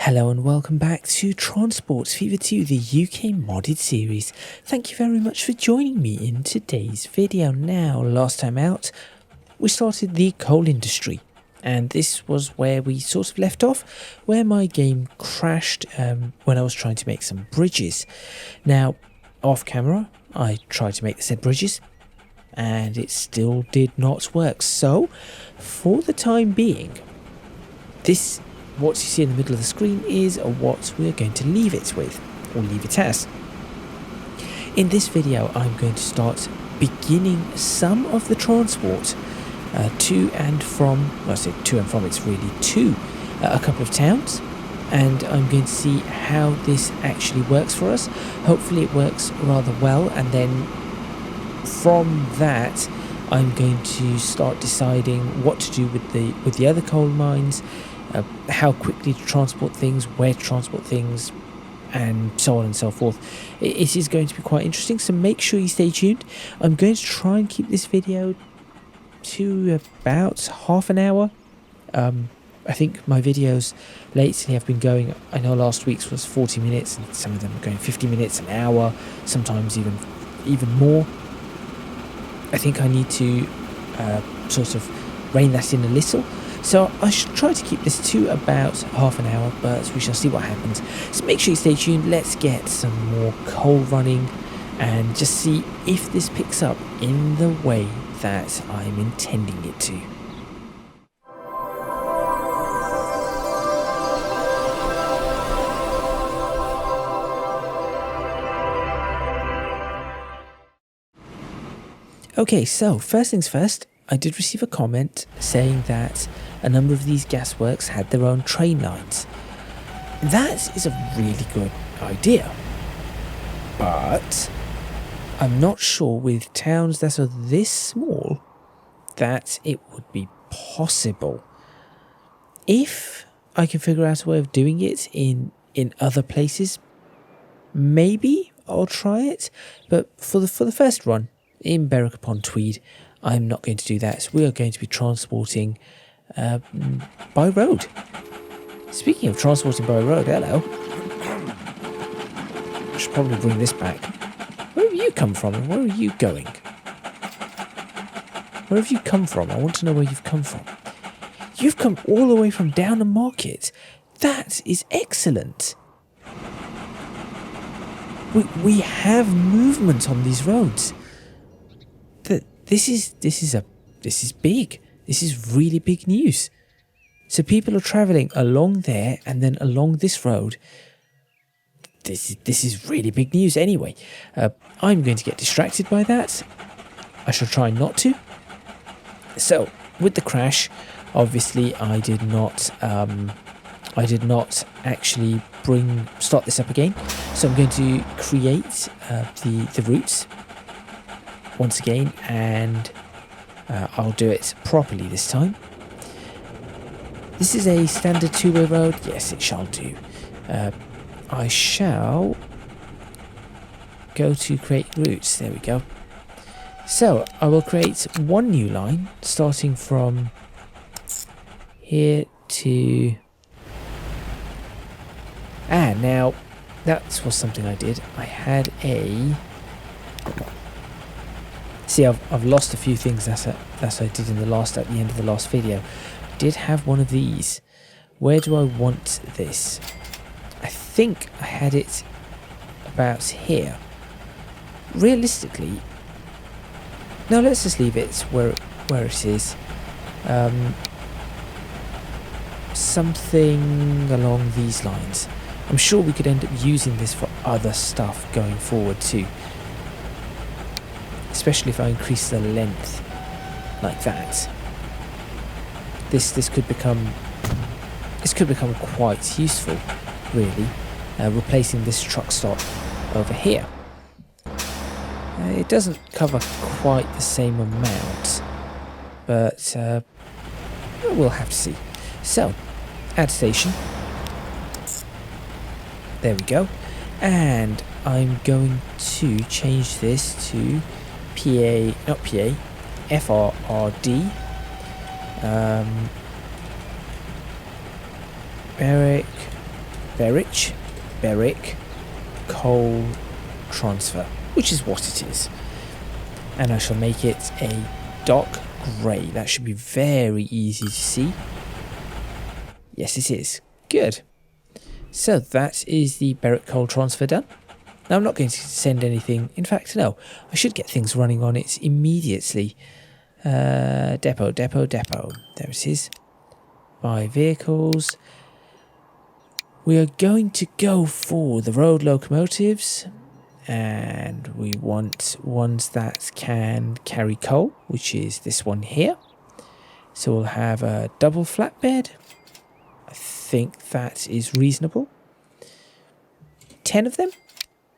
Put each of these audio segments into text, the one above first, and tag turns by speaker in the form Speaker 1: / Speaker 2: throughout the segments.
Speaker 1: Hello and welcome back to Transports Fever 2, the UK modded series. Thank you very much for joining me in today's video. Now, last time out, we started the coal industry, and this was where we sort of left off, where my game crashed when I was trying to make some bridges. Now, off camera, I tried to make the said bridges, and it still did not work. So, for the time being, what you see in the middle of the screen is what we're going to leave it with, or leave it as. In this video, I'm going to start beginning some of the transport to and from, well, I say to and from, it's really to a couple of towns, and I'm going to see how this actually works for us. Hopefully it works rather well, and then from that I'm going to start deciding what to do with the other coal mines, how quickly to transport things, where to transport things, and so on and so forth. It is going to be quite interesting, so make sure you stay tuned. I'm going to try and keep this video to about half an hour. I think my videos lately have been going, I know last week's was 40 minutes, and some of them are going 50 minutes, an hour, sometimes even more. I think I need to sort of rein that in a little. So I should try to keep this to about half an hour, but we shall see what happens. So make sure you stay tuned. Let's get some more coal running and just see if this picks up in the way that I'm intending it to. Okay, so first things first, I did receive a comment saying that a number of these gasworks had their own train lines. That is a really good idea, but I'm not sure with towns that are this small that it would be possible. If I can figure out a way of doing it in other places, maybe I'll try it, but for the first run in Berwick upon Tweed, I'm not going to do that. So we are going to be transporting by road. Speaking of transporting by road, hello. I should probably bring this back. Where have you come from and where are you going? Where have you come from? I want to know where you've come from. You've come all the way from down the market. That is excellent. We have movement on these roads. This is big. This is really big news. So people are travelling along there and then along this road. This is really big news anyway. I'm going to get distracted by that. I shall try not to. So with the crash, obviously I did not actually start this up again. So I'm going to create the routes once again, and I'll do it properly this time. This is a standard two-way road. Yes, it shall do. I shall go to create routes. There we go. So I will create one new line starting from here to... now that was something I did. I had a... See, I've lost a few things that I did at the end of the last video. I did have one of these. Where do I want this? I think I had it about here. Realistically, no, let's just leave it where it is. Something along these lines. I'm sure we could end up using this for other stuff going forward too. Especially if I increase the length like that. This could become quite useful, really. Replacing this truck stop over here. It doesn't cover quite the same amount, but we'll have to see. So, add station. There we go. And I'm going to change this to FRRD. Berwick Berwick coal transfer, which is what it is. And I shall make it a dark grey. That should be very easy to see. Yes, it is. Good. So that is the Berwick coal transfer done. Now I'm not going to send anything. In fact, no. I should get things running on it immediately. Depot. There it is. Buy vehicles. We are going to go for the road locomotives. And we want ones that can carry coal, which is this one here. So we'll have a double flatbed. I think that is reasonable. 10 of them?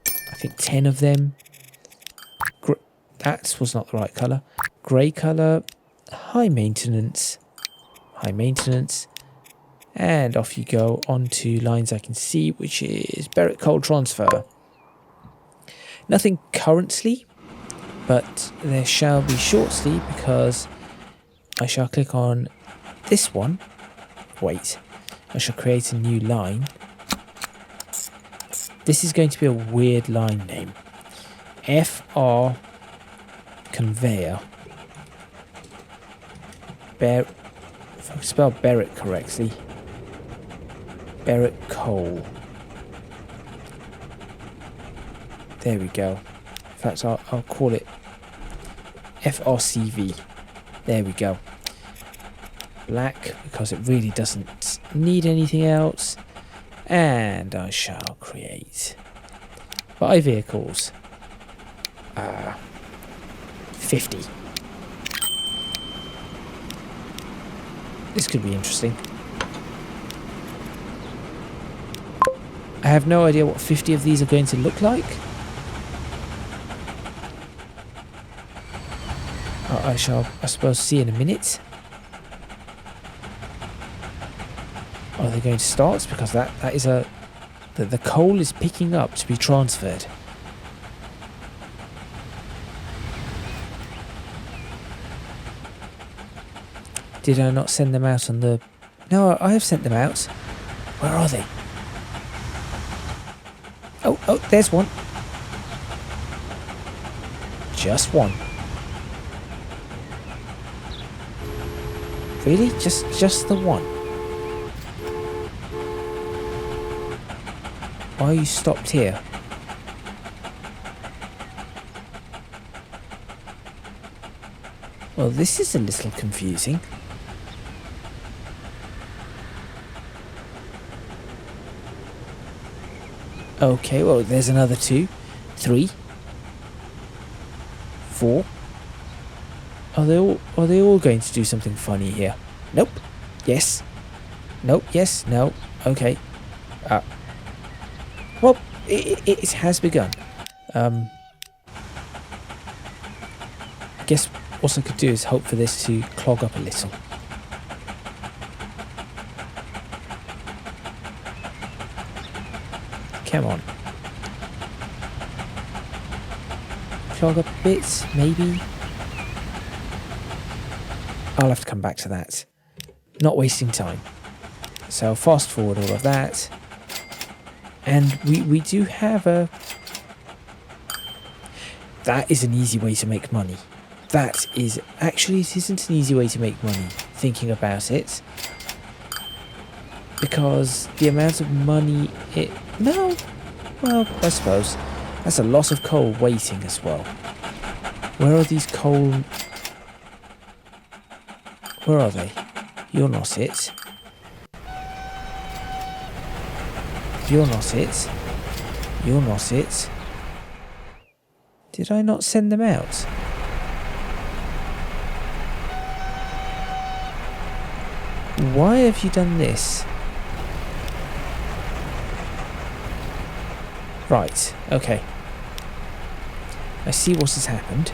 Speaker 1: I think 10 of them. That was not the right colour. Grey colour. High maintenance. And off you go onto lines I can see, which is Berwick coal transfer. Nothing currently, but there shall be shortly, because I shall click on this one. Wait, I shall create a new line. This is going to be a weird line name. FR conveyor. If I spell Berwick correctly. Berwick coal. There we go. In fact, I'll call it FRCV. There we go. Black, because it really doesn't need anything else. And I shall create buy vehicles. 50. This could be interesting. I have no idea what 50 of these are going to look like. I shall, I suppose, see in a minute. Are they going to start? Because that is the coal is picking up to be transferred. Did I not send them out on the... No, I have sent them out. Where are they? Oh, there's one. Just one. Really? Just the one? Why are you stopped here? Well, this is a little confusing. Okay, well, there's another 2, 3, 4. Are they all going to do something funny here? Nope. Yes. Nope. Yes. No. Okay. Well, it has begun. I guess what I could do is hope for this to clog up a little. Come on. Clog up a bit, maybe. I'll have to come back to that. Not wasting time. So fast forward all of that. And we do have a... That is an easy way to make money. That is... Actually, it isn't an easy way to make money, thinking about it. Because the amount of money it... No. Well, I suppose. That's a lot of coal waiting as well. Where are these coal... Where are they? You're not it. You're not it. You're not it. Did I not send them out? Why have you done this? Right, okay. I see what has happened.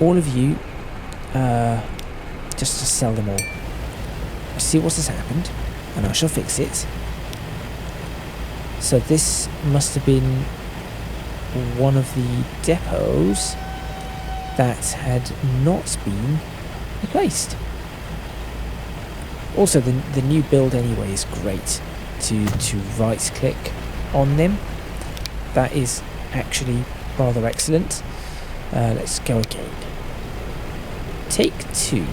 Speaker 1: All of you, just to sell them all. I see what has happened, and I shall fix it. So this must have been one of the depots that had not been replaced. Also, the new build anyway is great. to right click on them. That is actually rather excellent. Let's go again. Take 2.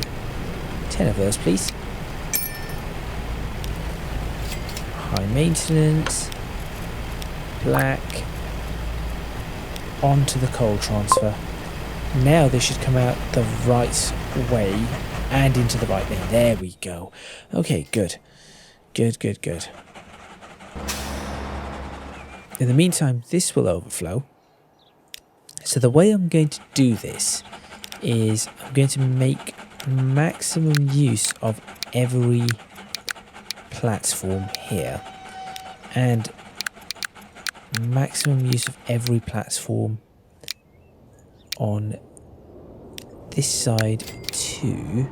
Speaker 1: 10 of those, please. High maintenance. Black. Onto the coal transfer. Now they should come out the right way and into the right lane. There we go. Okay, good. Good. In the meantime, this will overflow. So the way I'm going to do this is I'm going to make maximum use of every platform here and maximum use of every platform on this side too.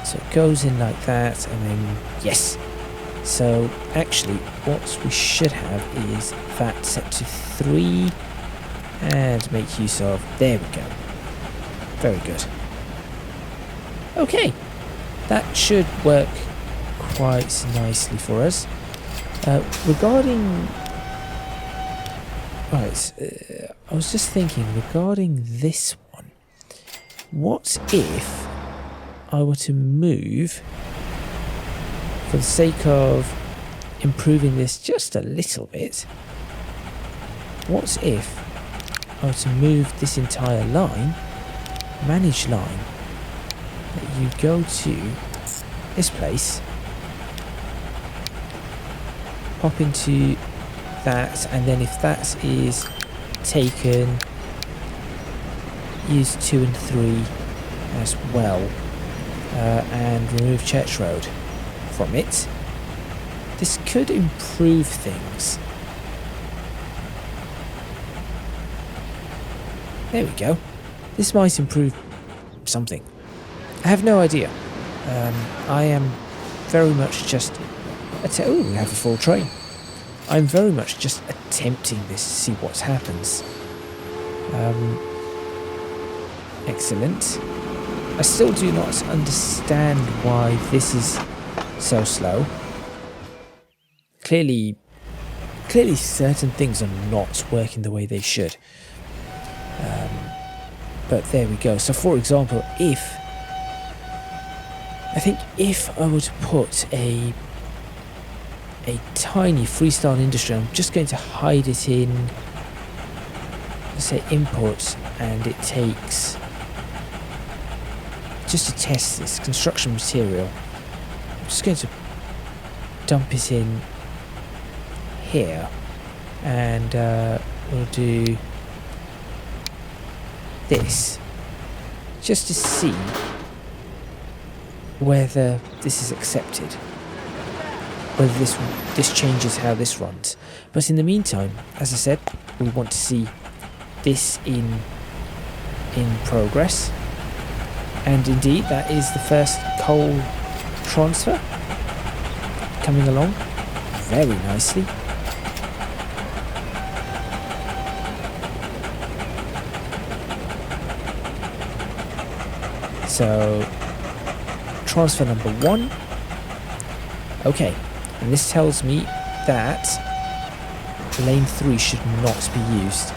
Speaker 1: So it goes in like that and then yes. So actually what we should have is that set to 3 and make use of, there we go. Very good. Okay, that should work quite nicely for us. Regarding, right, I was just thinking regarding this one, what if I were to move, for the sake of improving this just a little bit, what if I were to move this entire line, manage line, that you go to this place, pop into that, and then if that is taken, use 2 and 3 as well, and remove Church Road from it. This could improve things. There we go. This might improve something. I have no idea. I am very much just... Oh, we have a full train. I'm very much just attempting this to see what happens. Excellent. I still do not understand why this is so slow. Clearly certain things are not working the way they should. But there we go. So for example, if I were to put a tiny freestyle industry, I'm just going to hide it in, let's say, input, and it takes, just to test this, construction material. I'm just going to dump it in here, and we'll do this just to see whether this is accepted, whether this changes how this runs. But in the meantime, as I said, we want to see this in progress, and indeed that is the first coal transfer coming along very nicely. So transfer number 1. Okay, and this tells me that lane 3 should not be used.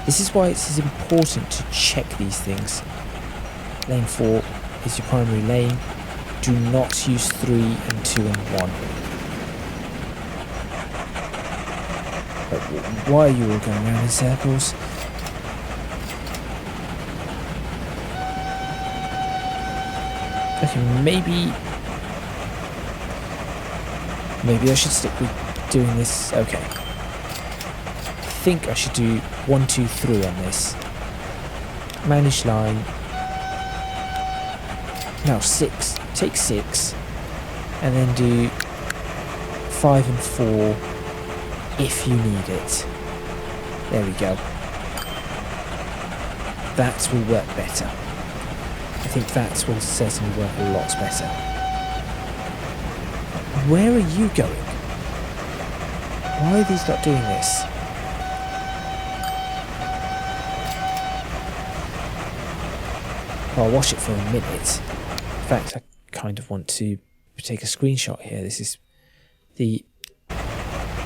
Speaker 1: This is why it is important to check these things. Lane 4 is your primary lane. Do not use 3 and 2 and 1. But why are you all going around in circles? Okay, maybe I should stick with doing this. Okay. I think I should do 1, 2, 3 on this. Manage line. Now 6. Take 6. And then do 5 and 4 if you need it. There we go. That will work better. I think that will certainly work a lot better. Where are you going? Why are these not doing this? I'll watch it for a minute. In fact, I kind of want to take a screenshot here. This is the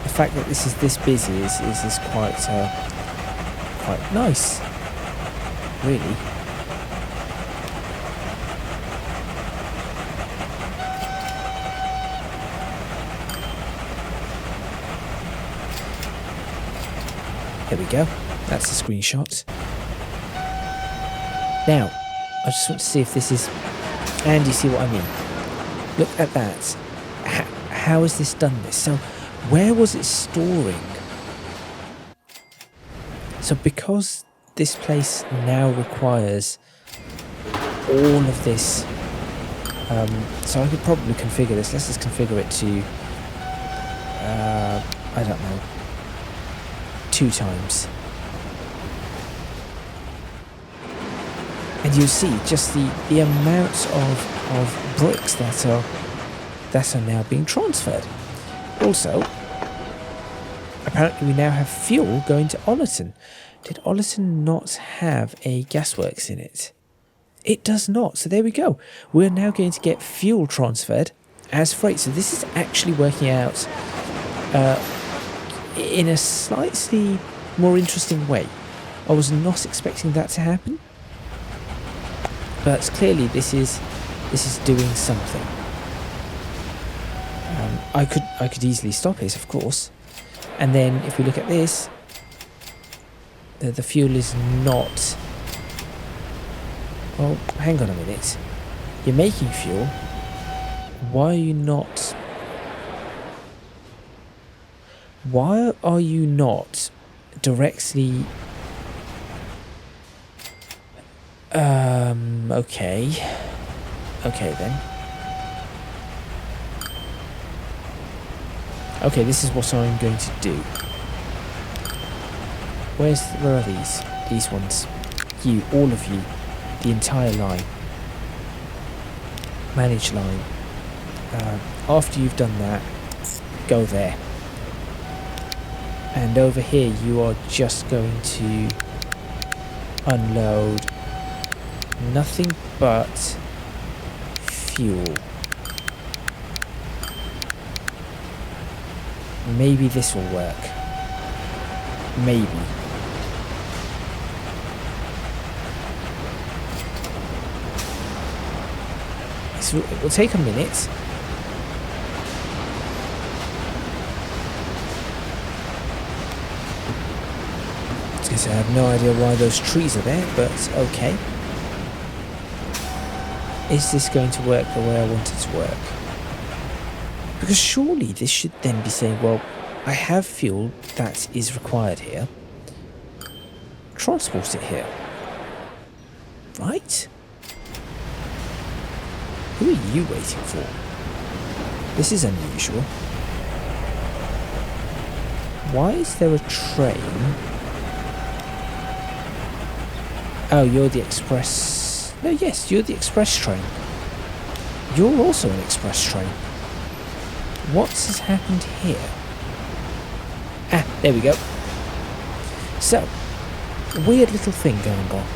Speaker 1: fact that this is this busy is quite nice, really. There we go. That's the screenshot. Now, I just want to see if this is... And you see what I mean? Look at that. How has this done this? So, where was it storing? So, because this place now requires all of this... so I could probably configure this. Let's just configure it to... I don't know. 2 times. And you'll see just the amount of bricks that are now being transferred. Also, apparently we now have fuel going to Ollerton. Did Ollerton not have a gasworks in it? It does not. So there we go. We're now going to get fuel transferred as freight. So this is actually working out in a slightly more interesting way. I was not expecting that to happen. But clearly this is doing something. I could easily stop it, of course. And then if we look at this, the fuel is not... Well, hang on a minute. You're making fuel. Why are you not... Why are you not directly... Okay. Okay then. Okay, this is what I'm going to do. Where are these? These ones. You, all of you. The entire line. Manage line. After you've done that, go there. And over here you are just going to unload nothing but fuel. Maybe this will work. Maybe. So it will take a minute. I have no idea why those trees are there, but okay. Is this going to work the way I want it to work? Because surely this should then be saying, well, I have fuel that is required here. Transport it here. Right? Who are you waiting for? This is unusual. Why is there a train? Oh, you're the express... No, yes, you're the express train. You're also an express train. What has happened here? Ah, there we go. So, weird little thing going on.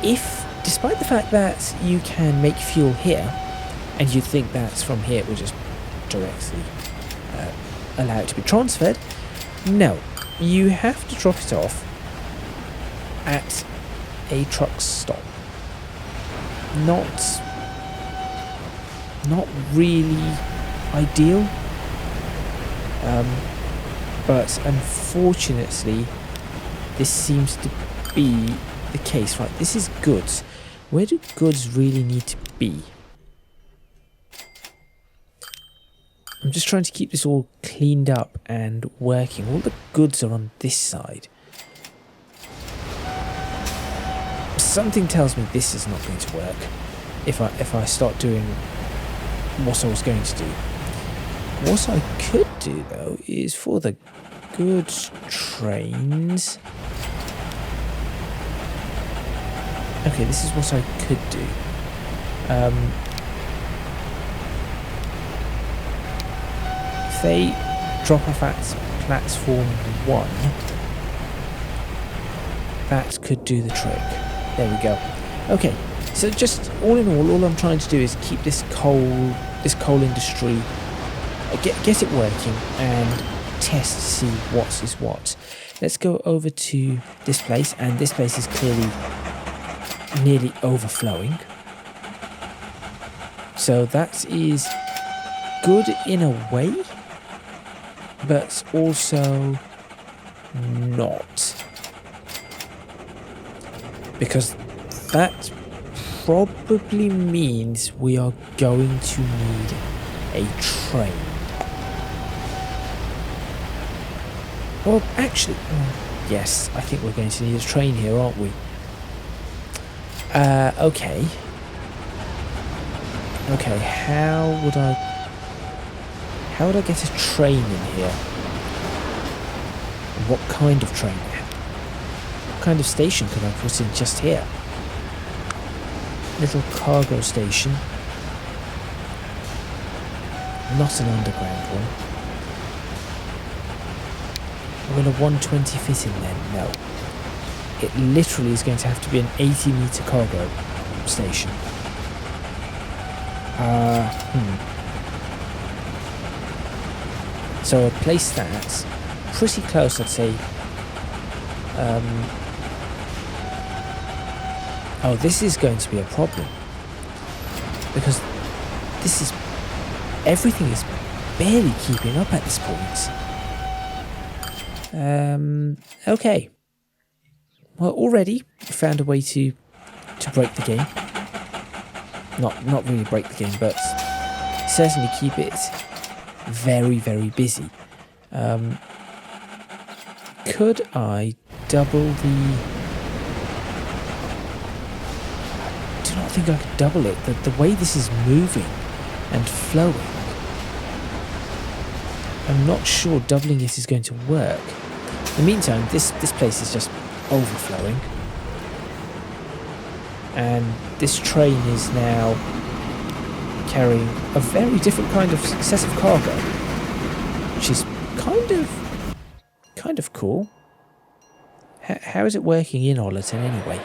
Speaker 1: If, despite the fact that you can make fuel here, and you think that from here it will just directly allow it to be transferred, no. You have to drop it off at a truck stop. Not really ideal, but unfortunately this seems to be the case. Right, this is goods. Where do goods really need to be? I'm just trying to keep this all cleaned up and working. All the goods are on this side. Something tells me this is not going to work if I start doing what I was going to do. What I could do though is for the goods trains. Okay, this is what I could do. If they drop off at platform 1, that could do the trick. There we go. Okay, so just all in all I'm trying to do is keep this coal this coal industry, get it working and test to see what is what. Let's go over to this place, and this place is clearly nearly overflowing. So that is good in a way, but also not. Because that probably means we are going to need a train. Well, actually, yes, I think we're going to need a train here, aren't we? Okay. Okay, how would I get a train in here? What kind of train? What kind of station could I put in just here? Little cargo station. Not an underground one. Will a 120 fit in then? No. It literally is going to have to be an 80-metre cargo station. So I'll place that pretty close, I'd say. Oh, this is going to be a problem. Because everything is barely keeping up at this point. Okay. Well, already we found a way to break the game. Not really break the game, but certainly keep it very, very busy. Could I double the... I do not think I could double it. The way this is moving and flowing, I'm not sure doubling it is going to work. In the meantime, this place is just overflowing. And this train is now carrying a very different kind of set of cargo, which is kind of cool. How is it working in Ollerton anyway?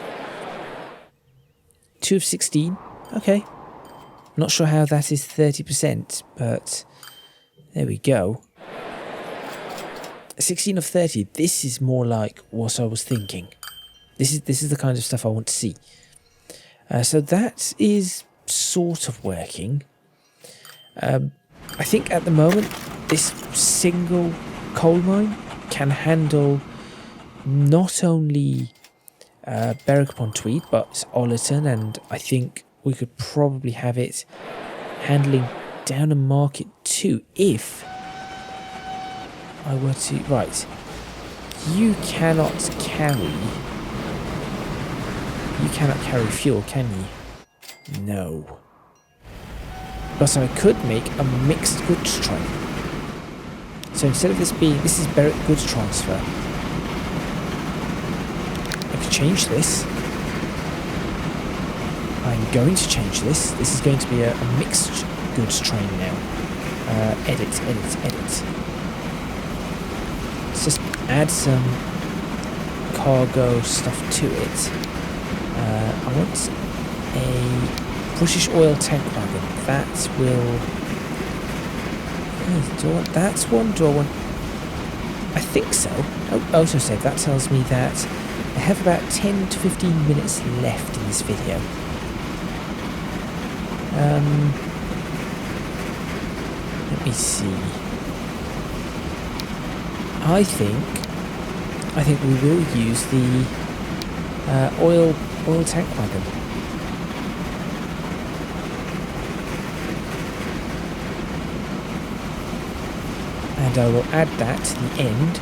Speaker 1: 2 of 16. Okay. Not sure how that is 30%, but there we go. 16 of 30. This is more like what I was thinking. This is the kind of stuff I want to see. So that is sort of working. I think at the moment this single coal mine can handle not only Berwick upon Tweed, but Ollerton, and I think we could probably have it handling Downham Market too, if I were to... Right. You cannot carry fuel, can you? No. But I could make a mixed goods train. So instead of this is Berwick goods transfer, I could change this. I'm going to change this. This is going to be a mixed goods train now. Edit. Let's just add some cargo stuff to it. I want a British oil tank wagon. That will... do I want that one? Do I want... I think so. Oh, autosave. That tells me that I have about 10 to 15 minutes left in this video. Let me see. I think we will use the oil tank wagon. And I will add that to the end.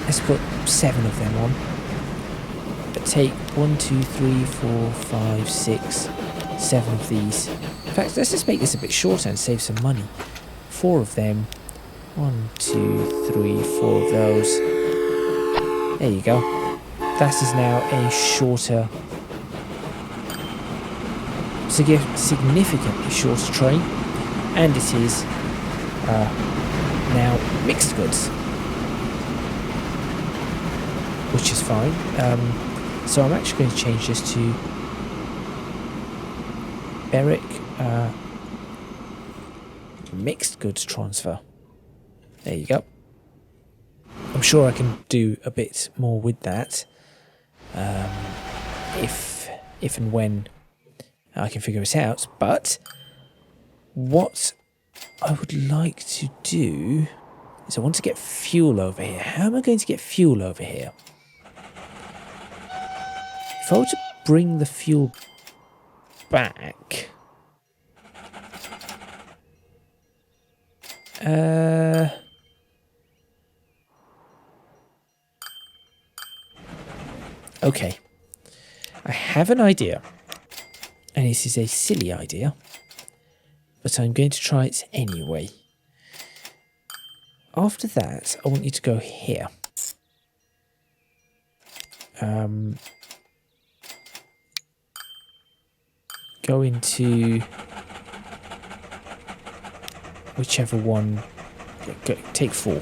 Speaker 1: Let's put 7 of them on. But take 1, 2, 3, 4, 5, 6, 7 of these. In fact, let's just make this a bit shorter and save some money. 4 of them. 1, 2, 3, 4 of those. There you go. That is now a shorter, significantly shorter train, and it is now mixed goods, which is fine. So I'm actually going to change this to Berwick Mixed goods transfer. There you go. I'm sure I can do a bit more with that. If and when I can figure it out. But what I would like to do is I want to get fuel over here. How am I going to get fuel over here? If I were to bring the fuel back... Okay. I have an idea. And this is a silly idea. But I'm going to try it anyway. After that, I want you to go here. Go into whichever one. Take 4.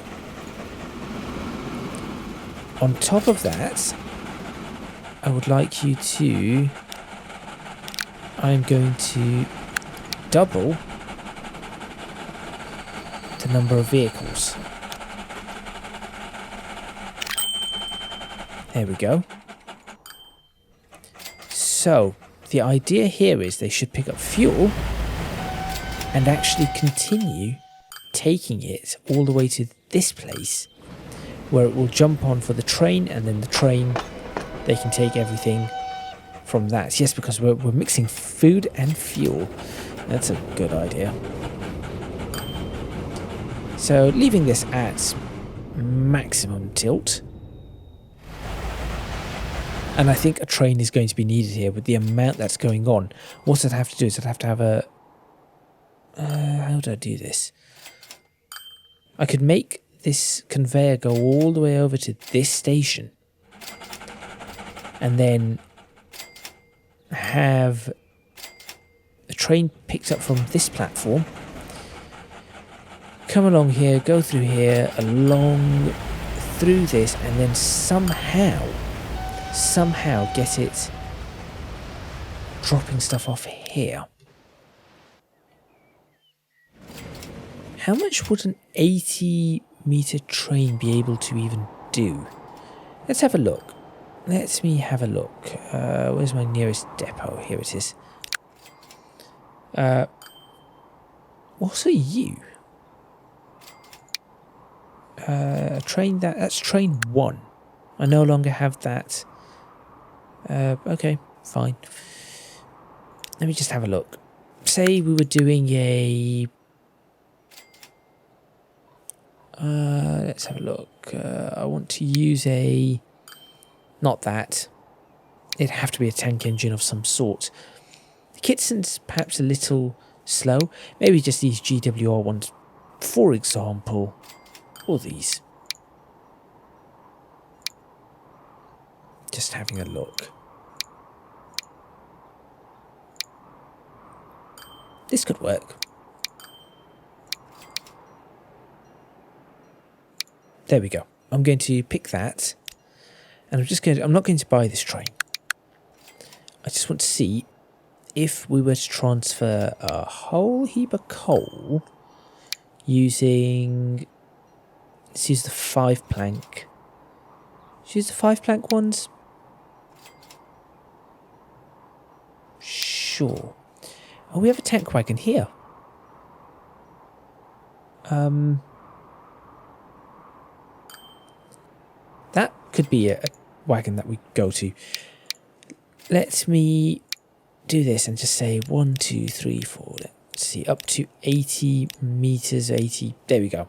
Speaker 1: On top of that, I would like you to... I'm going to double the number of vehicles. There we go. So, the idea here is they should pick up fuel and actually continue taking it all the way to this place where it will jump on for the train, and then the train, they can take everything from that. Yes, because we're mixing food and fuel. That's a good idea. So leaving this at maximum tilt. And I think a train is going to be needed here with the amount that's going on. What I'd have to do is I'd have to have a... how do I do this? I could make this conveyor go all the way over to this station. And then have a train picked up from this platform. Come along here, go through here, along through this, and then somehow get it dropping stuff off here. How much would an 80-meter train be able to even do? Let's have a look. Let me have a look. Where's my nearest depot? Here it is. What are you? Train that's train 1. I no longer have that. Okay, fine. Let me just have a look. Say we were doing a... let's have a look. I want to use a... Not that. It'd have to be a tank engine of some sort. The Kitson's perhaps a little slow. Maybe just these GWR ones, for example. Or these. Just having a look. This could work. There we go. I'm going to pick that. And I'm not going to buy this train. I just want to see if we were to transfer a whole heap of coal using... Let's use the 5-plank. Let's use the 5-plank ones. Sure. Oh, we have a tank wagon here. That could be a wagon that we go to. Let me do this and just say 1, 2, 3, 4. Let's see, up to 80 meters, 80. There we go.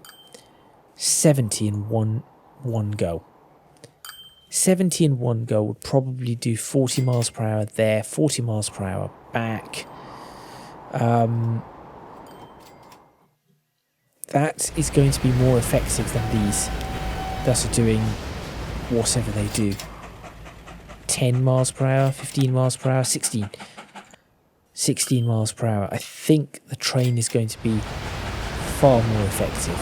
Speaker 1: 70 in one go. 70 in one go would probably do 40 miles per hour there, 40 miles per hour back. That is going to be more effective than these that are doing whatever they do. 10 miles per hour, 15 miles per hour, 16 miles per hour. I think the train is going to be far more effective.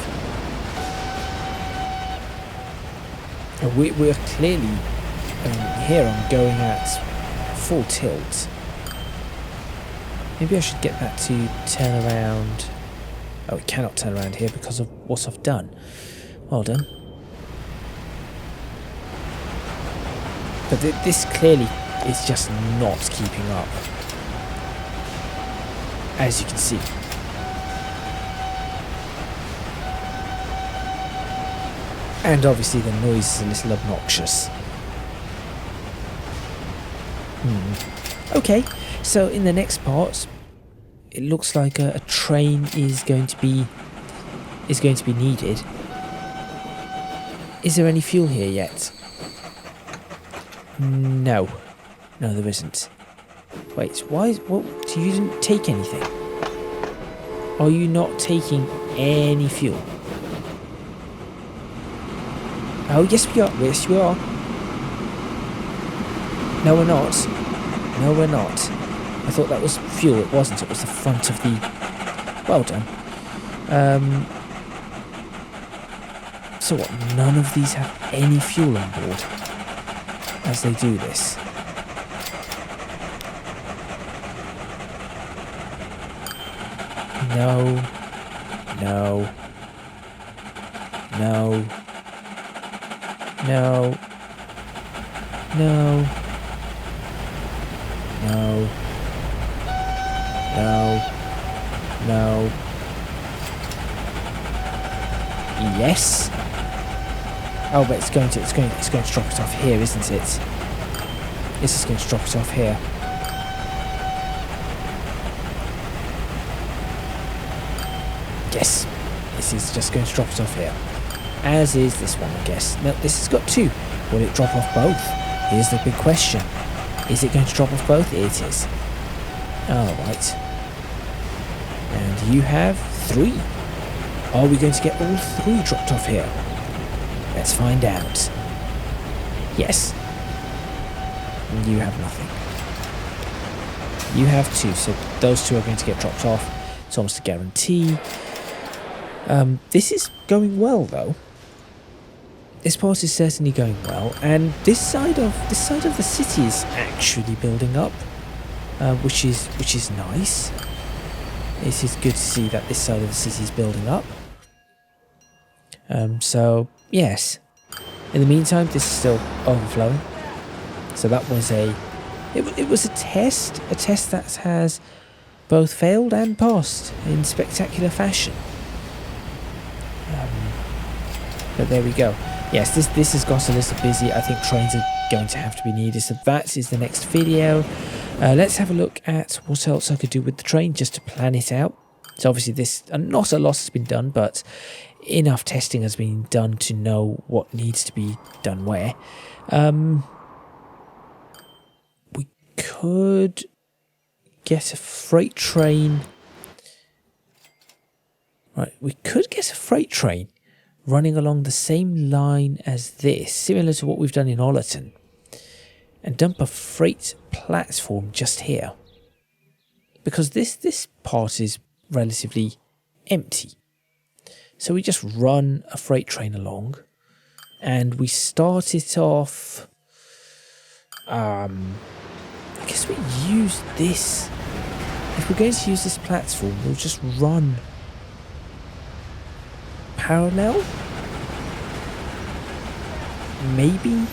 Speaker 1: We're clearly, here I'm going at full tilt. Maybe I should get that to turn around. Oh, it cannot turn around here because of what I've done. Well done. But this clearly is just not keeping up, as you can see. And obviously the noise is a little obnoxious. Okay, so in the next part, it looks like a train is going to be needed. Is there any fuel here yet? No, there isn't. Wait, why? What? You didn't take anything? Are you not taking any fuel? Oh, yes we are. Yes, we are. No, we're not. No, we're not. I thought that was fuel. It wasn't. It was the front of the... Well done. So what? None of these have any fuel on board as they do this. No. No. No. No. No. No. No. No. Yes. Oh, but it's going to drop it off here, isn't it? This is going to drop it off here. Yes. This is just going to drop it off here. As is this one, I guess. No, this has got two. Will it drop off both? Here's the big question. Is it going to drop off both? It is. Alright. And you have 3. Are we going to get all 3 dropped off here? Let's find out. Yes. You have nothing. You have 2, so those 2 are going to get dropped off. It's almost a guarantee. This is going well, though. This part is certainly going well, and this side of the city is actually building up, which is nice. It is good to see that this side of the city is building up. So yes. In the meantime, this is still overflowing. So that was it was a test that has both failed and passed in spectacular fashion. But there we go. Yes, this has got a little busy. I think trains are going to have to be needed. So that is the next video. Let's have a look at what else I could do with the train just to plan it out. So obviously not a lot has been done, but enough testing has been done to know what needs to be done where. We could get a freight train. Right, we could get a freight train running along the same line as this, similar to what we've done in Ollerton, and dump a freight platform just here. Because this part is relatively empty. So we just run a freight train along, and we start it off... I guess we use this... If we're going to use this platform, we'll just run... parallel? Maybe?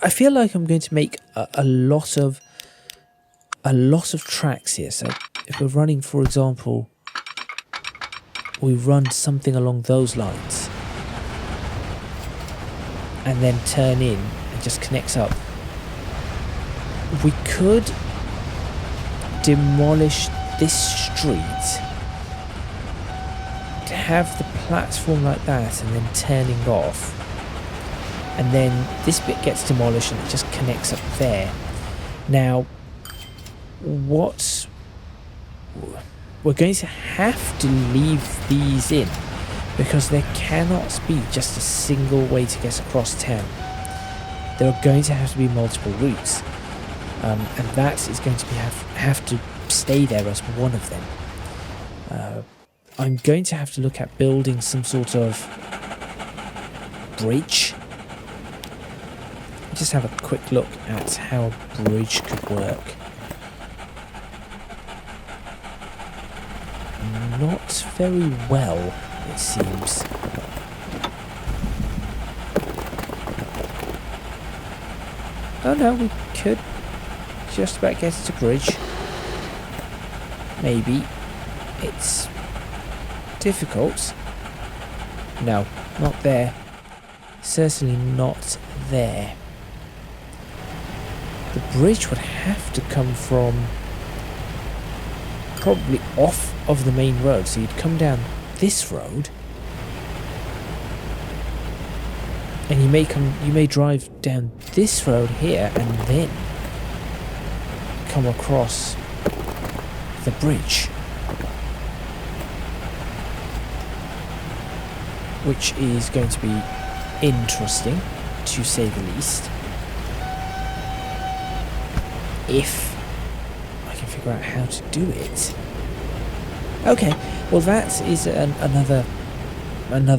Speaker 1: I feel like I'm going to make a lot of tracks here. So if we're running, for example, we run something along those lines and then turn in and just connects up. We could demolish this street to have the platform like that and then turning off, and then this bit gets demolished and it just connects up there. Now what we're going to have to leave these in, because there cannot be just a single way to get across town. There are going to have to be multiple routes, and that is going to have to stay there as one of them. I'm going to have to look at building some sort of bridge. just have a quick look at how a bridge could work. Not very well, it seems. Oh no, we could just about get to the bridge. Maybe. It's difficult. No, not there. Certainly not there. The bridge would have to come from probably off of the main road, so you'd come down this road and you may drive down this road here and then come across the bridge, which is going to be interesting, to say the least, if I can figure out how to do it. Okay, well that is another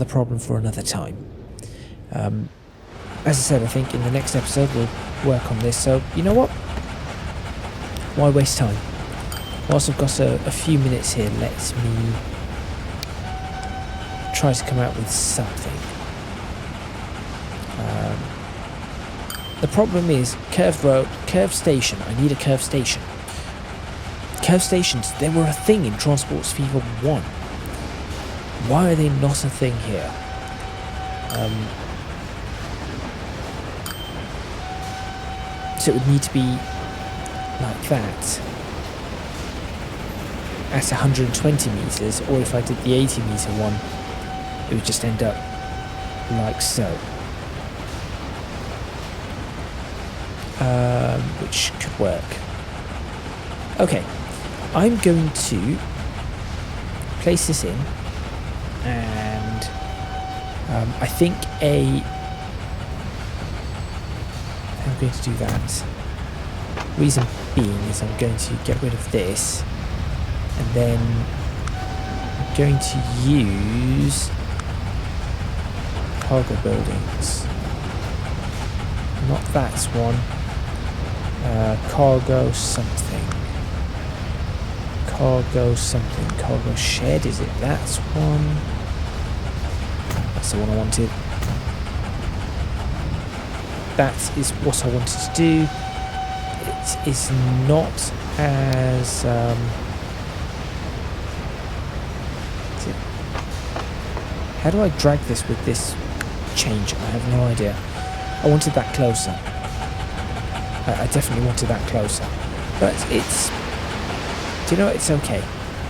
Speaker 1: problem for another time. As I said, I think in the next episode we'll work on this, so you know what? Why waste time? Whilst I've got a few minutes here, let me try to come out with something. The problem is curved road, curved station. I need a curved station. Curved stations, they were a thing in Transports Fever 1. Why are they not a thing here? So it would need to be like that at 120 meters, or if I did the 80 meter one, it would just end up like so. Which could work. Okay, I'm going to place this in, and I think I'm going to do that. Reason being is I'm going to get rid of this, and then I'm going to use cargo buildings. Not that one. Cargo something. Cargo something. Cargo shed, is it that one? That's the one I wanted. That is what I wanted to do. It is not as... how do I drag this with this change? I have no idea. I wanted that closer. I definitely wanted that closer. But it's... do you know what? It's okay.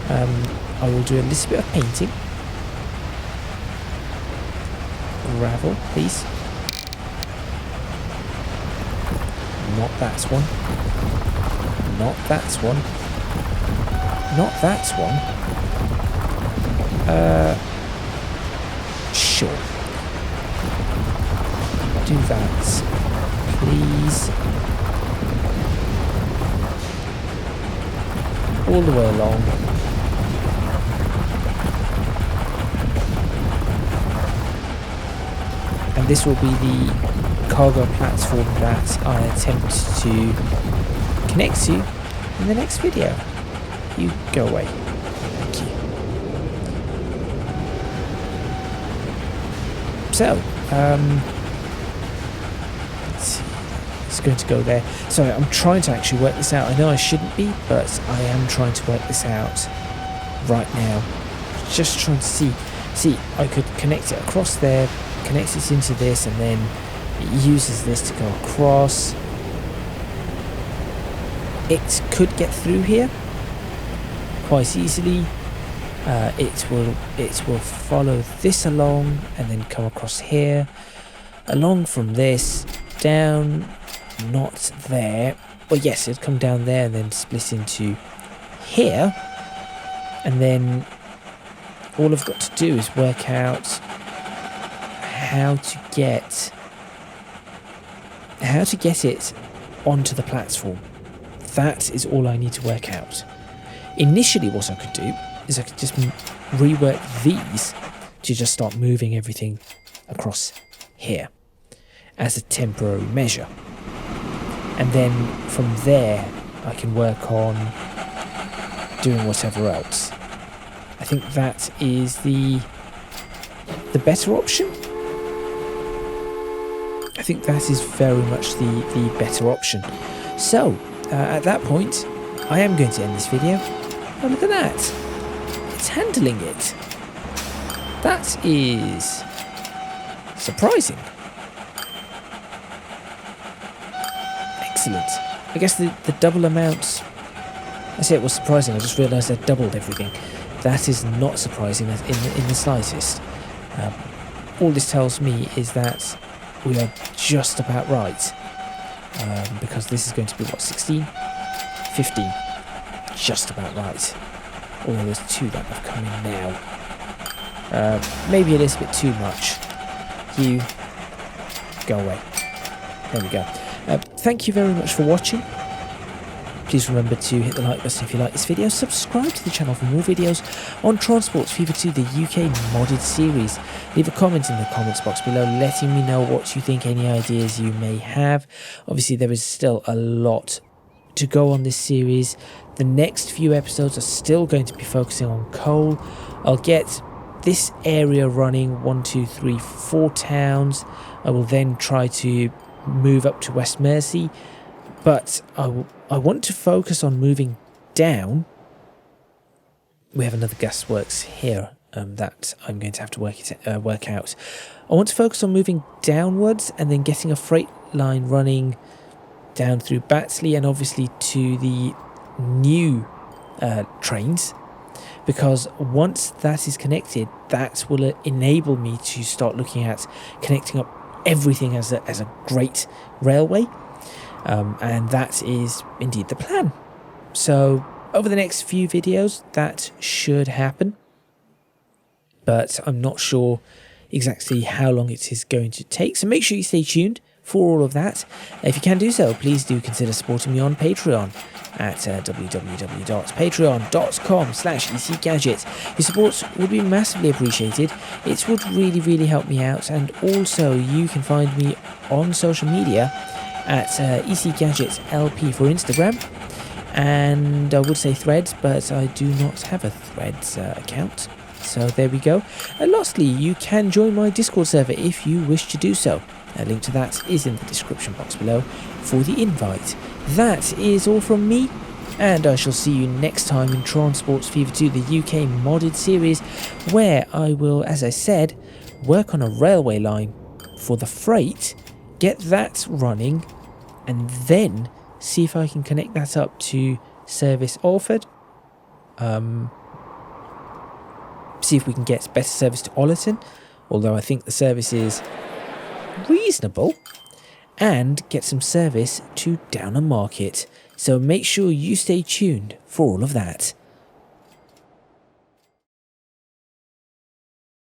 Speaker 1: I will do a little bit of painting. Gravel, please. Not that one. Not that one. Not that one. Sure. Do that, please. All the way along. And this will be the cargo platform that I attempt to connect to in the next video. You go away. Thank you. So, let's see. It's going to go there. Sorry, I'm trying to actually work this out. I know I shouldn't be, but I am trying to work this out right now. Just trying to see. See, I could connect it across there, connect it into this, and then it uses this to go across. It could get through here quite easily. It will follow this along and then come across here, along from this, down, not there. Well, yes, it'd come down there and then split into here, and then all I've got to do is work out how to get it onto the platform. That is all I need to work out. Initially, what I could do is I could just rework these to just start moving everything across here. as a temporary measure. And then from there I can work on doing whatever else. I think that is the better option. I think that is very much the better option. So, at that point, I am going to end this video. Oh, look at that. It's handling it. That is surprising. Excellent. I guess the double amount... I say it was surprising, I just realised I doubled everything. That is not surprising in the slightest. All this tells me is that we are just about right. Because this is going to be, what, 16? 15. Just about right. Although there's 2 that have come in now. Maybe it is a bit too much. You go away. There we go. Thank you very much for watching. Please remember to hit the like button if you like this video. Subscribe to the channel for more videos on Transports Fever 2, the UK modded series. Leave a comment in the comments box below letting me know what you think, any ideas you may have. Obviously there is still a lot to go on this series. The next few episodes are still going to be focusing on coal. I'll get this area running, 1, 2, 3, 4 towns. I will then try to move up to West Mersey, but I want to focus on moving down. We have another gasworks here that I'm going to have to work out. I want to focus on moving downwards and then getting a freight line running down through Batsley and obviously to the new trains, because once that is connected, that will enable me to start looking at connecting up everything as a great railway. And that is indeed the plan. So over the next few videos that should happen, but I'm not sure exactly how long it is going to take, so make sure you stay tuned for all of that. If you can do so, please do consider supporting me on Patreon at www.patreon.com/ECGadget. Your support would be massively appreciated. It would really help me out, and also you can find me on social media at ECGadget LP for Instagram, and I would say Threads, but I do not have a Threads account, so there we go. And lastly, you can join my Discord server if you wish to do so. A link to that is in the description box below for the invite. That is all from me, and I shall see you next time in Transports Fever 2, the UK modded series, where I will, as I said, work on a railway line for the freight, get that running, and then see if I can connect that up to Service Alford. See if we can get better service to Ollerton, although I think the service is reasonable, and get some service to Downham Market. So make sure you stay tuned for all of that.